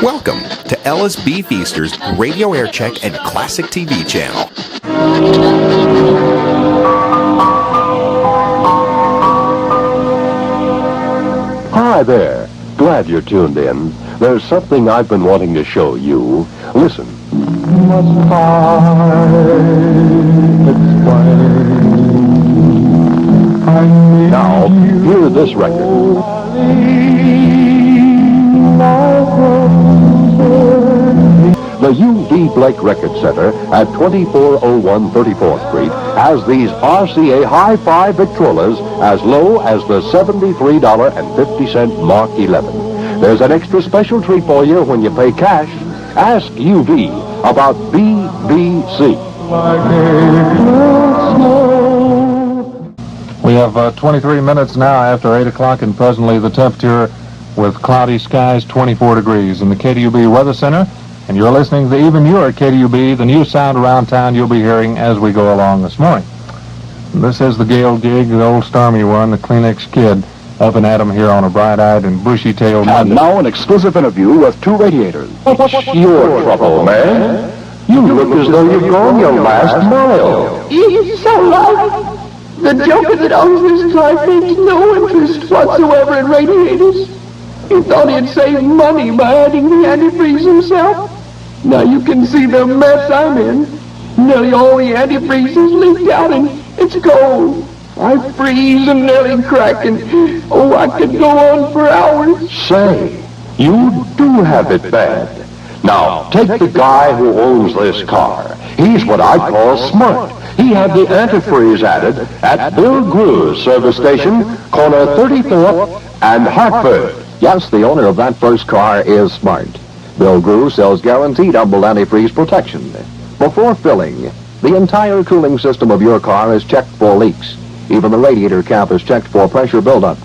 Welcome to LSB Feaster's Radio Aircheck and Classic TV channel. Hi there. Glad you're tuned in. There's something I've been wanting to show you. Listen. Must I now, hear this record. The U.V. Blake Record Center at 2401 34th Street has these RCA Hi-Fi Victrolas as low as the $73.50 Mark 11. There's an extra special treat for you when you pay cash. Ask UV about BBC. We have 23 minutes now after 8 o'clock, and presently the temperature with cloudy skies 24 degrees in the KDUB Weather Center. And you're listening to Even You're at KDUB, the new sound around town you'll be hearing as we go along this morning. This is the Gayle gig, the old stormy one, the Kleenex Kid, up and at 'em here on a bright-eyed and bushy-tailed Monday. And now an exclusive interview with two radiators. What's your trouble, man? You look as though you've gone your last mile. He's so loud. The joker that owns this place takes no interest whatsoever in radiators. He thought he'd save money by adding the antifreeze himself. Now you can see the mess I'm in. Nearly all the antifreeze is leaked out and it's cold. I freeze and nearly crack, and oh, I could go on for hours. Say, you do have it bad. Now, take the guy who owns this car. He's what I call smart. He had the antifreeze added at Bill Grew's service station, corner 34th and Hartford. Yes, the owner of that first car is smart. Bill Grew sells guaranteed humble antifreeze protection. Before filling, the entire cooling system of your car is checked for leaks. Even the radiator cap is checked for pressure buildup.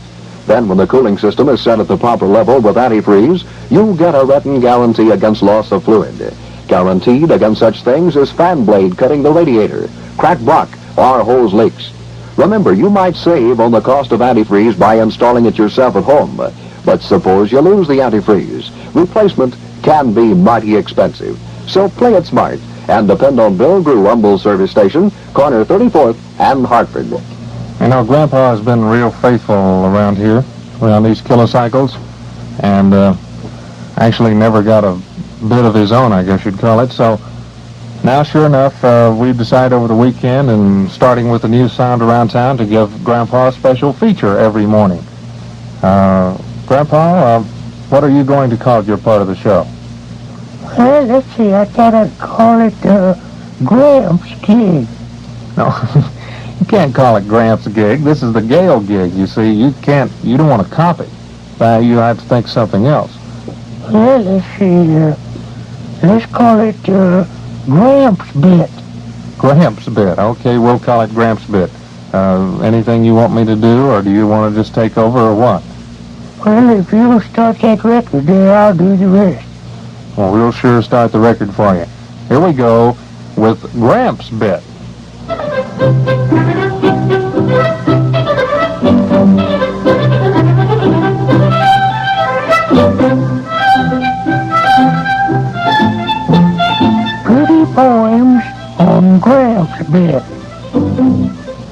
Then when the cooling system is set at the proper level with antifreeze, you get a written guarantee against loss of fluid. Guaranteed against such things as fan blade cutting the radiator, cracked block, or hose leaks. Remember, you might save on the cost of antifreeze by installing it yourself at home. But suppose you lose the antifreeze. Replacement can be mighty expensive. So play it smart and depend on Bill Grew Humble Service Station, corner 34th and Hartford. You know, Grandpa has been real faithful around here, around these kilocycles, and actually never got a bit of his own, I guess you'd call it. So now, sure enough, we've decided over the weekend, and starting with the new sound around town, to give Grandpa a special feature every morning. Grandpa, what are you going to call your part of the show? Well, let's see, I thought I'd call it Gramps Gig. No, you can't call it Gramps Gig. This is the Gayle gig, you see. You don't want to copy. You have to think something else. Well, let's see, let's call it Gramps Bit. Gramps Bit. Okay, we'll call it Gramps Bit. Anything you want me to do, or do you want to just take over, or what? Well, if you'll start that record there, I'll do the rest. Well, we'll sure start the record for you. Here we go with Gramps Bit. Pretty poems on Gramps Bit.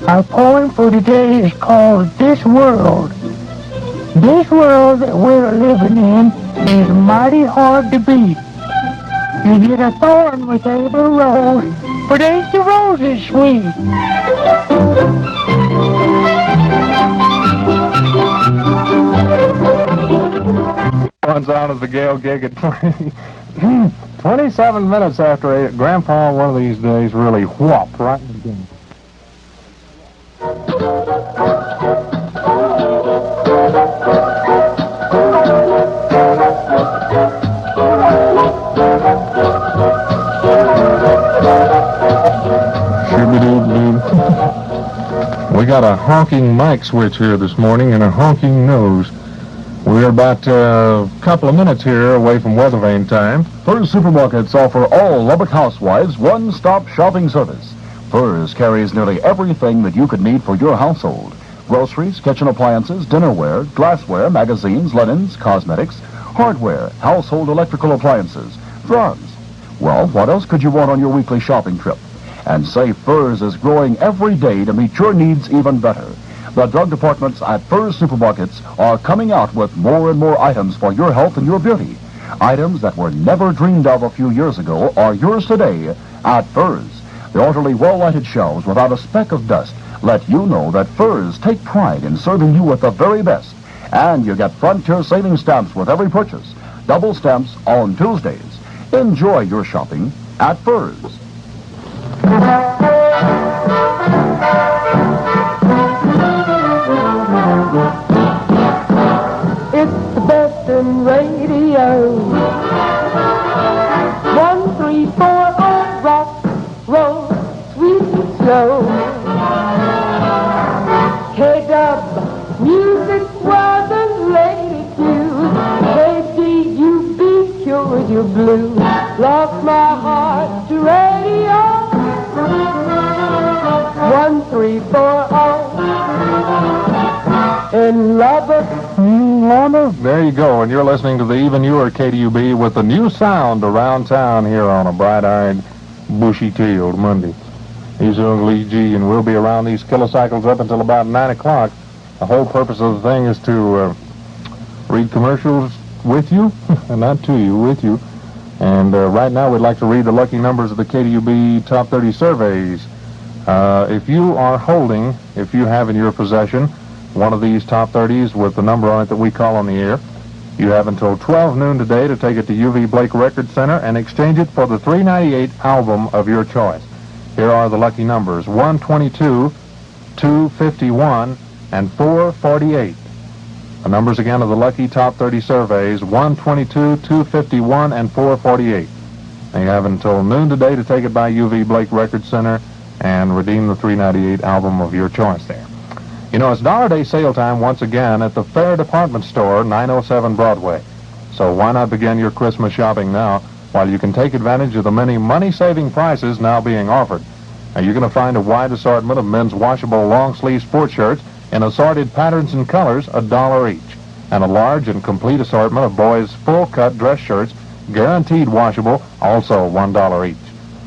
Our poem for today is called This World. This world that we're living in is mighty hard to beat. You get a thorn with every rose, but ain't the roses sweet? Runs on as the Gayle gig at 27 minutes after 8. Grandpa, one of these days, really whop right in the game. We got a honking mic switch here this morning and a honking nose. We're about a couple of minutes here away from weather vane time. Furs Supermarkets offer all Lubbock housewives one-stop shopping service. Furs carries nearly everything that you could need for your household. Groceries, kitchen appliances, dinnerware, glassware, magazines, linens, cosmetics, hardware, household electrical appliances, drugs. Well, what else could you want on your weekly shopping trip? And say Furs is growing every day to meet your needs even better. The drug departments at Furs supermarkets are coming out with more and more items for your health and your beauty. Items that were never dreamed of a few years ago are yours today at Furs. The orderly, well-lighted shelves without a speck of dust let you know that Furs take pride in serving you with the very best. And you get Frontier savings stamps with every purchase. Double stamps on Tuesdays. Enjoy your shopping at Furs. It's the best in radio. 1-3-4 old rock, roll, sweet and slow. KDUB, music weather, lady cues. KDUB cures your blues. Lost my heart to radio. 1-3-4-0 in Lubbock. There you go, and you're listening to the Even Your KDUB with the new sound around town here on a bright-eyed, bushy-tailed Monday. He's Lee G, and we'll be around these kilocycles up until about 9 o'clock. The whole purpose of the thing is to read commercials with you, and not to you, with you. And right now we'd like to read the lucky numbers of the KDUB Top 30 surveys. If you have in your possession one of these Top 30s with the number on it that we call on the air, you have until 12 noon today to take it to UV Blake Record Center and exchange it for the $3.98 album of your choice. Here are the lucky numbers: 122, 251, and 448. The numbers again of the lucky Top 30 surveys: 122, 251, and 448. And you have until noon today to take it by UV Blake Record Center and redeem the $3.98 album of your choice there. You know, it's Dollar Day sale time once again at the Fair Department Store, 907 Broadway. So why not begin your Christmas shopping now while you can take advantage of the many money-saving prices now being offered. Now, you're going to find a wide assortment of men's washable long-sleeve sports shirts in assorted patterns and colors, $1 each, and a large and complete assortment of boys' full-cut dress shirts, guaranteed washable, also $1 each.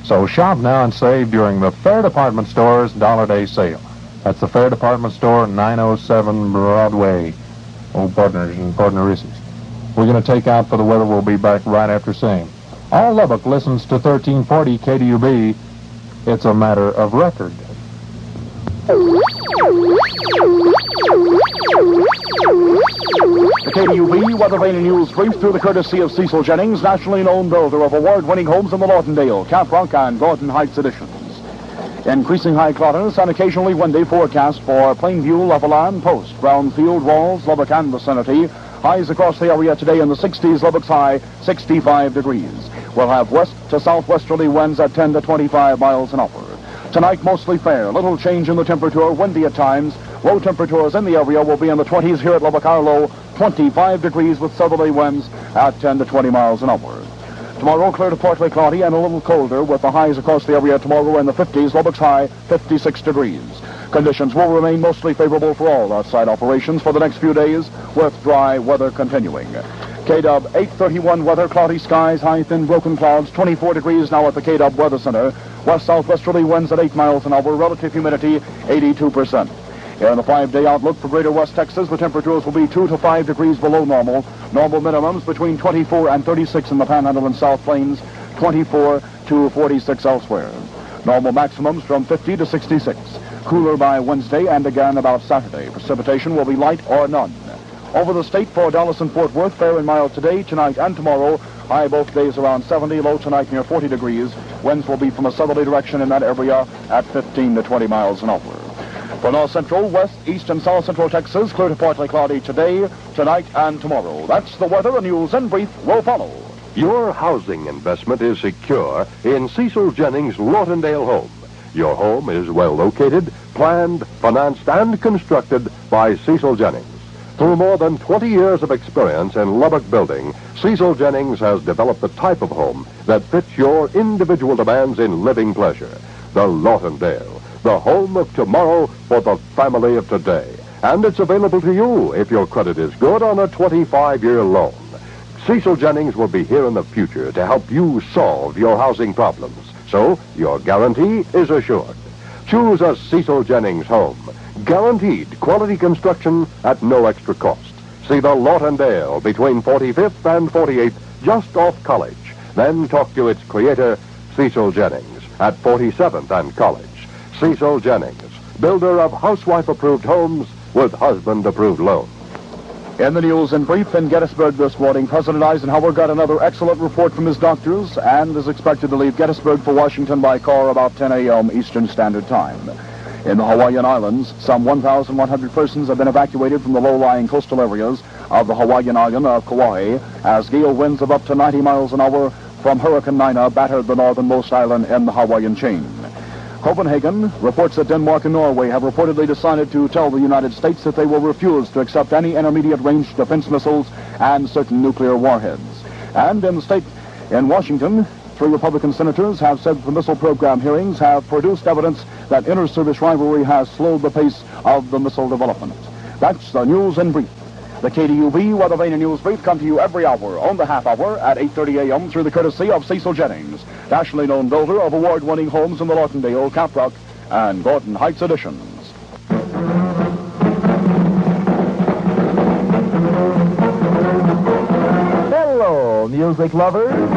So shop now and save during the Fair Department Store's Dollar Day sale. That's the Fair Department Store, 907 Broadway. Old partners and partnerisses. We're going to take out for the weather. We'll be back right after same. All Lubbock listens to 1340 KDUB. It's a matter of record. The KDUB Weather Vane News brief through the courtesy of Cecil Jennings, nationally known builder of award-winning homes in the Lauderdale, Caprock, and Gordon Heights editions. Increasing high cloudiness and occasionally windy forecast for Plainview, Levelland, Post, Brownfield, Walls, Lubbock, and vicinity. Highs across the area today in the 60s, Lubbock's high 65 degrees. We'll have west to southwesterly winds at 10 to 25 miles an hour. Tonight, mostly fair. Little change in the temperature, windy at times. Low temperatures in the area will be in the 20s here at Lubbock. Our low, 25 degrees with southerly winds at 10 to 20 miles an hour. Tomorrow, clear to partly cloudy and a little colder with the highs across the area tomorrow in the 50s. Lubbock's high, 56 degrees. Conditions will remain mostly favorable for all outside operations for the next few days, with dry weather continuing. KDUB 831 weather, cloudy skies, high thin broken clouds, 24 degrees now at the KDUB Weather Center. West-southwesterly winds at 8 miles an hour, relative humidity 82%. Here in the 5-day outlook for greater West Texas, the temperatures will be 2 to 5 degrees below normal. Normal minimums between 24 and 36 in the Panhandle and South Plains, 24 to 46 elsewhere. Normal maximums from 50 to 66. Cooler by Wednesday and again about Saturday. Precipitation will be light or none. Over the state for Dallas and Fort Worth, fair and mild today, tonight, and tomorrow. High both days around 70, low tonight near 40 degrees. Winds will be from a southerly direction in that area at 15 to 20 miles an hour. For north central, west, east, and south central Texas, clear to partly cloudy today, tonight, and tomorrow. That's the weather. A news in brief will follow. Your housing investment is secure in Cecil Jennings' Lauderdale home. Your home is well located, planned, financed, and constructed by Cecil Jennings. Through more than 20 years of experience in Lubbock building, Cecil Jennings has developed the type of home that fits your individual demands in living pleasure. The Lauderdale, the home of tomorrow for the family of today. And it's available to you if your credit is good on a 25-year loan. Cecil Jennings will be here in the future to help you solve your housing problems. So, your guarantee is assured. Choose a Cecil Jennings home. Guaranteed quality construction at no extra cost. See the Lawtondale between 45th and 48th, just off College. Then talk to its creator, Cecil Jennings, at 47th and College. Cecil Jennings, builder of housewife-approved homes with husband-approved loans. In the news in brief, in Gettysburg this morning, President Eisenhower got another excellent report from his doctors and is expected to leave Gettysburg for Washington by car about 10 a.m. Eastern Standard Time. In the Hawaiian Islands, some 1,100 persons have been evacuated from the low-lying coastal areas of the Hawaiian island of Kauai as gale winds of up to 90 miles an hour from Hurricane Nina battered the northernmost island in the Hawaiian chain. Copenhagen reports that Denmark and Norway have reportedly decided to tell the United States that they will refuse to accept any intermediate-range defense missiles and certain nuclear warheads. And in Washington, 3 Republican senators have said the missile program hearings have produced evidence that inter-service rivalry has slowed the pace of the missile development. That's the news in brief. The KDUB Weather Vane and News Brief come to you every hour on the half hour at 8:30 a.m. through the courtesy of Cecil Jennings, nationally known builder of award-winning homes in the Lawtondale, Caprock, and Gordon Heights editions. Hello, music lovers.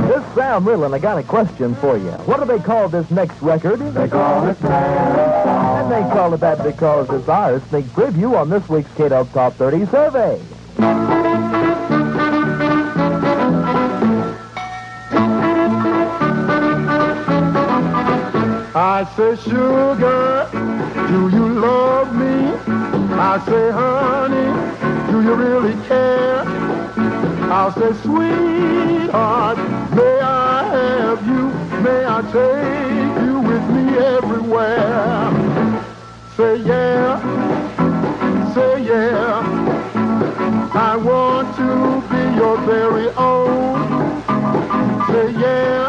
This is Sam Rill, and I got a question for you. What do they call this next record? They call it Sam. And they call it that because it's our sneak preview on this week's KDUB Top 30 survey. I say, sugar, do you love me? I say, honey, do you really care? I'll say, sweetheart, may I have you? May I take you with me everywhere? Say yeah, say yeah. I want to be your very own. Say yeah,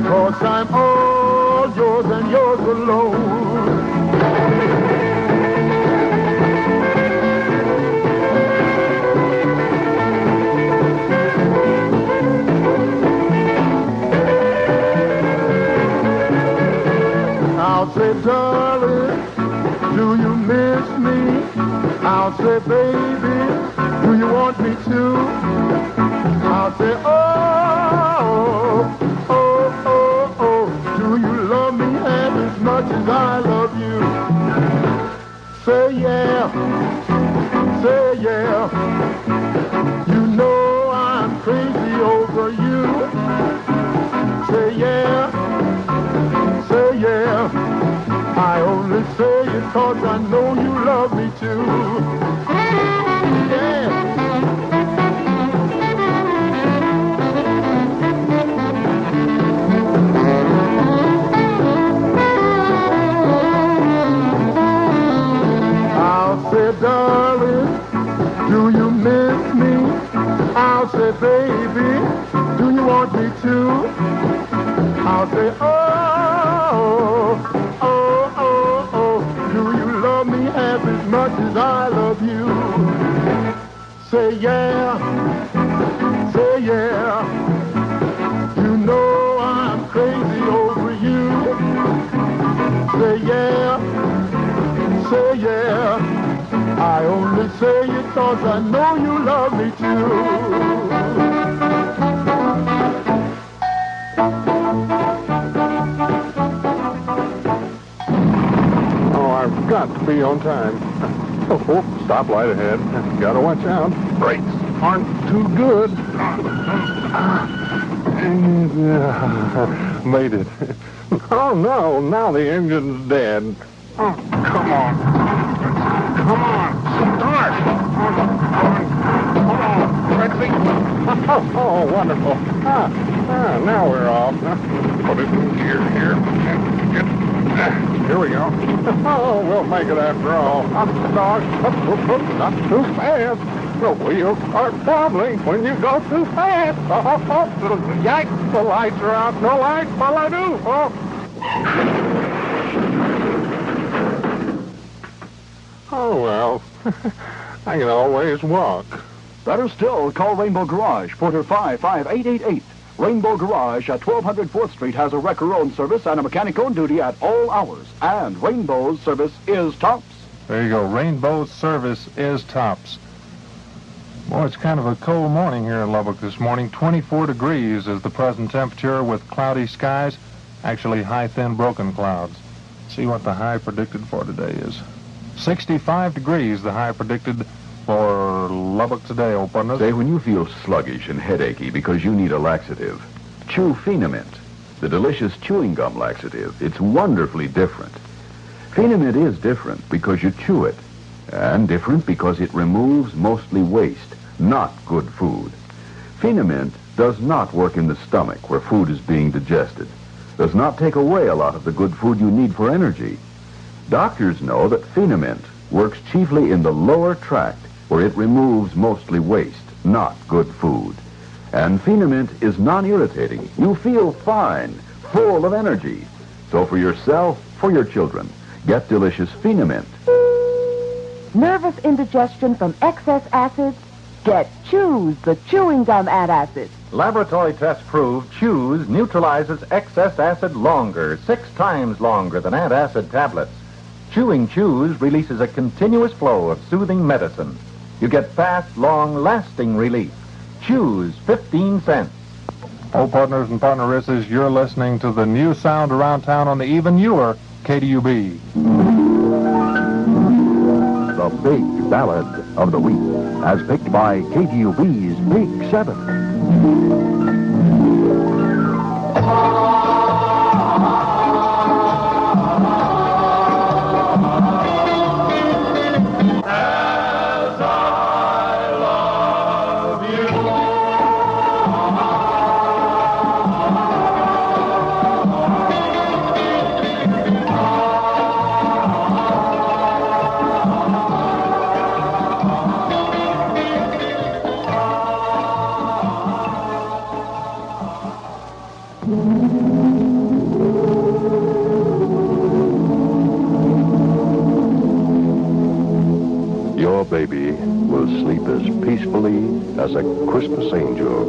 'cause I'm all yours and yours alone. I'll say, darling, do you miss me? I'll say, baby, do you want me to? I'll say, oh, do you love me half as much as I love you? Say yeah, you know I'm crazy over you. Say yeah, I only say it 'cause I know you love me too. Yeah. I'll say, darling, do you miss me? I'll say, baby, do you want me to? I'll say, do you love me half as much as I love you? Say yeah, you know I'm crazy over you. Say yeah, I only say it 'cause I know you love me too. Got to be on time. Oh, stoplight ahead. Gotta watch out. Brakes aren't too good. Made it. Oh no, now the engine's dead. Oh, come on. Come on, start. Come on, Rexy. Oh, wonderful. Now we're off. Put it in gear here. Here we go. Oh, we'll make it after all. Not too fast. The wheels are wobbling when you go too fast. Yikes, the lights are out. No lights, what'll I do? Oh well. I can always walk. Better still, call Rainbow Garage, Porter 55888. Rainbow Garage at 1200 4th Street has a wrecker-owned service and a mechanic on duty at all hours. And Rainbow's service is tops. There you go. Rainbow's service is tops. Boy, it's kind of a cold morning here in Lubbock this morning. 24 degrees is the present temperature with cloudy skies. Actually, high, thin, broken clouds. See what the high predicted for today is. 65 degrees, the high predicted for Lubbock today, old partner. Say, when you feel sluggish and headachy because you need a laxative, chew Phenamint, the delicious chewing gum laxative. It's wonderfully different. Phenamint is different because you chew it, and different because it removes mostly waste, not good food. Phenamint does not work in the stomach where food is being digested, does not take away a lot of the good food you need for energy. Doctors know that Phenamint works chiefly in the lower tract where it removes mostly waste, not good food. And Phenamint is non-irritating. You feel fine, full of energy. So for yourself, for your children, get delicious Phenamint. Nervous indigestion from excess acids? Get Chews, the chewing gum antacid. Laboratory tests prove Chews neutralizes excess acid longer, 6 times longer than antacid tablets. Chewing Chews releases a continuous flow of soothing medicine. You get fast, long-lasting relief. Chews, 15 cents. Oh, partners and partneresses, you're listening to the new sound around town on the even newer KDUB. The Big Ballad of the Week, as picked by KDUB's Big 7. Your baby will sleep as peacefully as a Christmas angel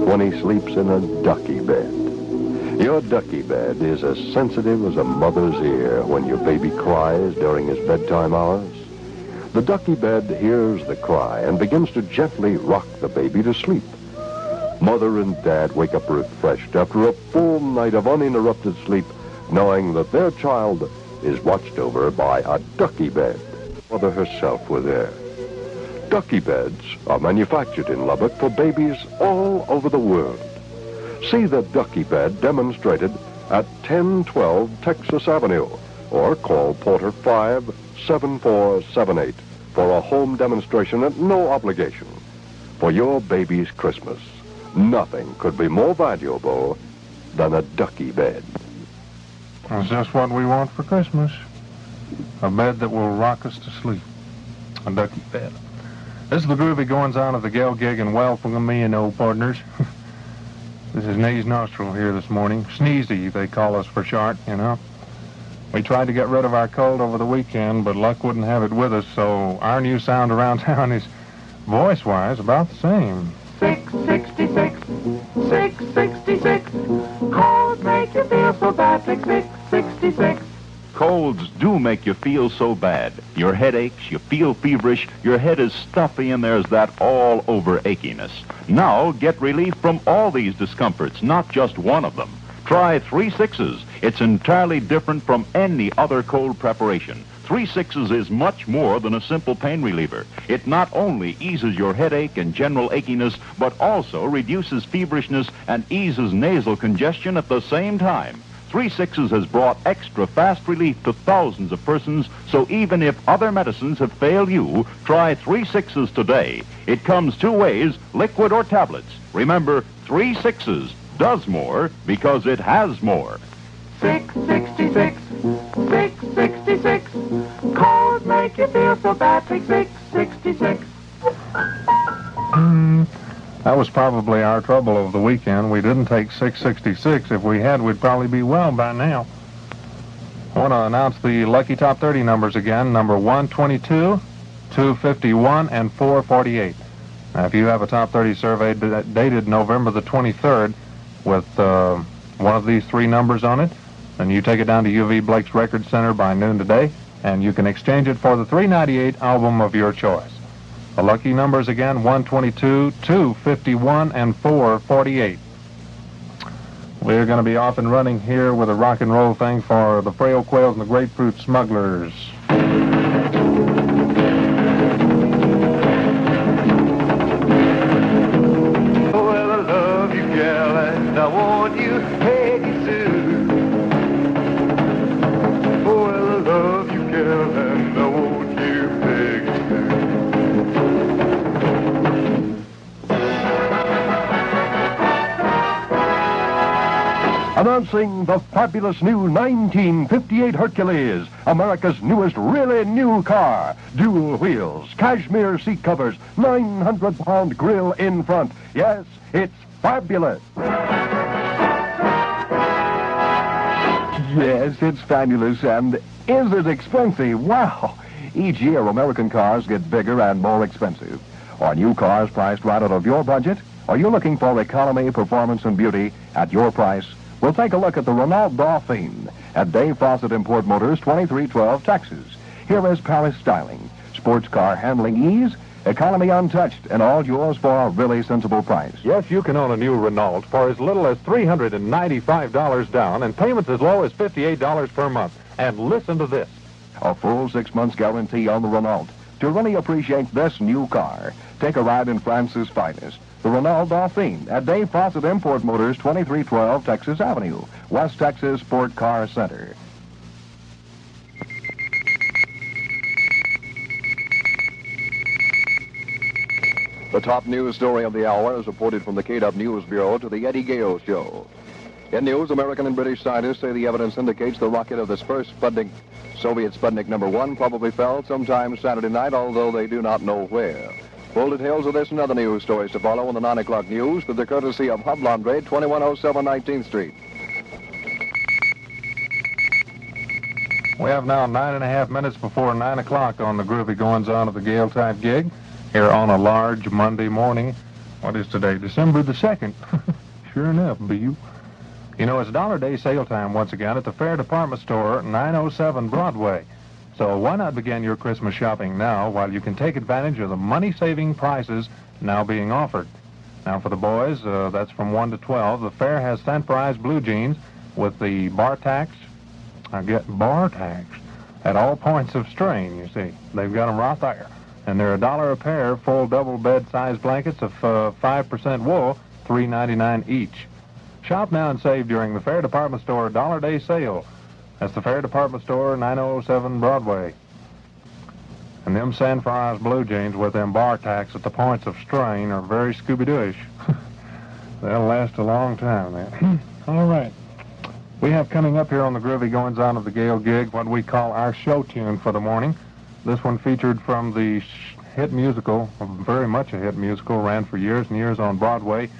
when he sleeps in a ducky bed. Your ducky bed is as sensitive as a mother's ear when your baby cries during his bedtime hours. The ducky bed hears the cry and begins to gently rock the baby to sleep. Mother and dad wake up refreshed after a full night of uninterrupted sleep, knowing that their child is watched over by a ducky bed. Mother herself were there. Ducky beds are manufactured in Lubbock for babies all over the world. See the ducky bed demonstrated at 1012 Texas Avenue, or call Porter 57478 for a home demonstration at no obligation. For your baby's Christmas, nothing could be more valuable than a ducky bed. That's just what we want for Christmas. A bed that will rock us to sleep. A ducky bed. This is the groovy goings-on of the Gayle gig, and welcome me and old partners. This is Nays Nostril here this morning. Sneezy, they call us for short, you know. We tried to get rid of our cold over the weekend, but luck wouldn't have it with us, so our new sound around town is, voice-wise, about the same. 666, 666. Colds make you feel so bad. 666. Colds do make you feel so bad. Your head aches, you feel feverish, your head is stuffy, and there's that all-over achiness. Now get relief from all these discomforts, not just one of them. Try 3-6s. It's entirely different from any other cold preparation. 3-6s is much more than a simple pain reliever. It not only eases your headache and general achiness, but also reduces feverishness and eases nasal congestion at the same time. 3-6s has brought extra fast relief to thousands of persons, so even if other medicines have failed you, try 3-6s today. It comes 2 ways, liquid or tablets. Remember, 3-6s does more because it has more. 666, 666. Colds make you feel so bad. 666. That was probably our trouble of the weekend. We didn't take 666. If we had, we'd probably be well by now. I want to announce the lucky top 30 numbers again. Number 122, 251, and 448. Now, if you have a top 30 survey dated November the 23rd with one of these three numbers on it, then you take it down to UV Blake's Record Center by noon today, and you can exchange it for the $3.98 album of your choice. The lucky numbers again, 122, 251, and 448. We're going to be off and running here with a rock and roll thing for the Frail Quails and the Grapefruit Smugglers. Well, I love you, gal, and I want you, Peggy Sue. Well, I love you, gal, and I want you, Peggy Sue. Announcing the fabulous new 1958 Hercules, America's newest really new car. Dual wheels, cashmere seat covers, 900-pound grille in front. Yes, it's fabulous. Yes, it's fabulous, and is it expensive? Wow! Each year, American cars get bigger and more expensive. Are new cars priced right out of your budget? Are you looking for economy, performance, and beauty at your price? We'll take a look at the Renault Dauphine at Dave Fawcett Import Motors, 2312 Texas. Here is Paris styling, sports car handling ease, economy untouched, and all yours for a really sensible price. Yes, you can own a new Renault for as little as $395 down and payments as low as $58 per month. And listen to this. A full 6 months guarantee on the Renault. To really appreciate this new car, take a ride in France's finest, the Renault Dauphine at Dave Fawcett Import Motors, 2312 Texas Avenue, West Texas Sport Car Center. The top news story of the hour is reported from the KDUB News Bureau to the Eddie Gayle Show. In news, American and British scientists say the evidence indicates the rocket of this first Soviet Sputnik #1 probably fell sometime Saturday night, although they do not know where. Full details of this and other news stories to follow in the 9 o'clock news through the courtesy of Hub Laundry, 2107 19th Street. We have now 9.5 minutes before 9 o'clock on the groovy goings-on of the Gayle type gig here on a large Monday morning. What is today? December the 2nd. Sure enough, B.U. You know, it's $1 day sale time once again at the Fair Department Store, 907 Broadway. So why not begin your Christmas shopping now while you can take advantage of the money-saving prices now being offered. Now for the boys, that's from 1 to 12, the fair has cent price blue jeans with the bar tax. I get bar tax at all points of strain, you see. They've got them right there. And they're $1 a pair, full double bed size blankets of 5% wool, $3.99 each. Shop now and save during the Fair Department Store $1 day sale. That's the Fair Department Store, 907 Broadway. And them San Francisco blue jeans with them bar tacks at the points of strain are very Scooby-Dooish. They'll last a long time, man. All right. We have coming up here on the groovy goings-on of the Gayle gig what we call our show tune for the morning. This one featured from the hit musical, very much a hit musical, ran for years and years on Broadway,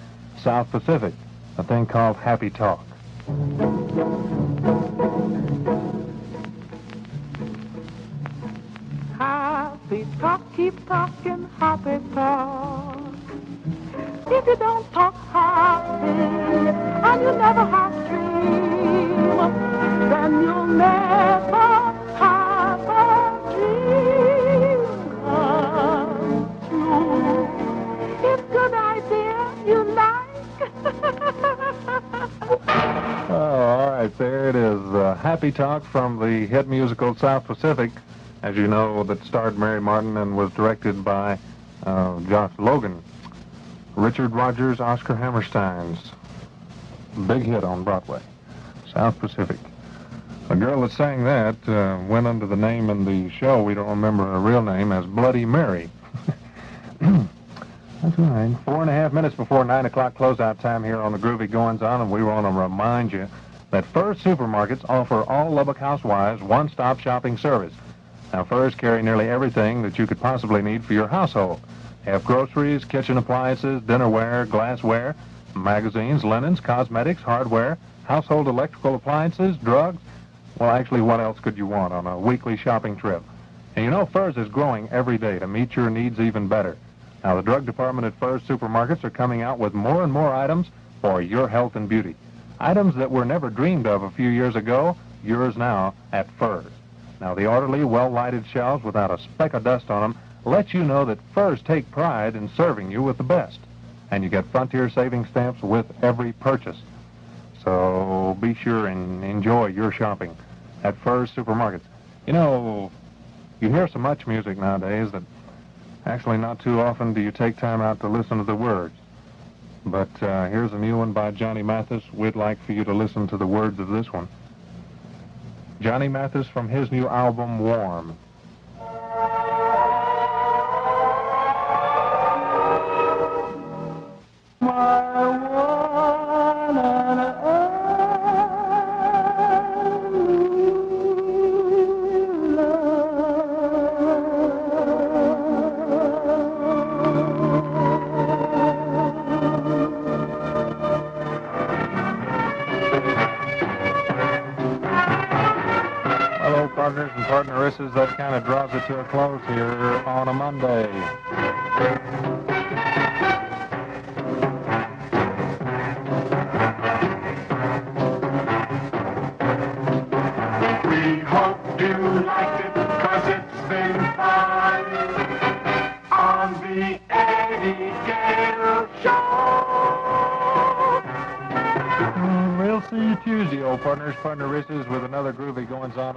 South Pacific, a thing called Happy Talk. Happy talk, keep talking, happy talk. If you don't talk happy, and you never have dream, then you'll never have a dream come true. It's good idea you like. Oh, all right, there it is. Happy Talk from the hit musical South Pacific, as you know, that starred Mary Martin and was directed by Josh Logan. Richard Rogers, Oscar Hammerstein's big hit on Broadway, South Pacific. The girl that sang that went under the name in the show, we don't remember her real name, as Bloody Mary. That's right. 4.5 minutes before 9 o'clock closeout time here on the groovy goings-on, and we want to remind you that Furr's Supermarkets offer all Lubbock housewives one-stop shopping service. Now, Furr's carry nearly everything that you could possibly need for your household. They have groceries, kitchen appliances, dinnerware, glassware, magazines, linens, cosmetics, hardware, household electrical appliances, drugs. Well, actually, what else could you want on a weekly shopping trip? And you know, Furs is growing every day to meet your needs even better. Now, the drug department at Furs supermarkets are coming out with more and more items for your health and beauty. Items that were never dreamed of a few years ago, yours now at Furs. Now, the orderly, well-lighted shelves without a speck of dust on them let you know that Furs take pride in serving you with the best. And you get Frontier savings stamps with every purchase. So be sure and enjoy your shopping at Furs supermarkets. You know, you hear so much music nowadays that actually not too often do you take time out to listen to the words. But here's a new one by Johnny Mathis. We'd like for you to listen to the words of this one. Johnny Mathis from his new album, Warm. Partners and partneresses, that kind of draws it to a close here on a Monday. We hope you liked it, 'cause it's been fun on the Eddie Gayle Show. We'll see you Tuesday, old partners, partneresses, with another groovy goings-on.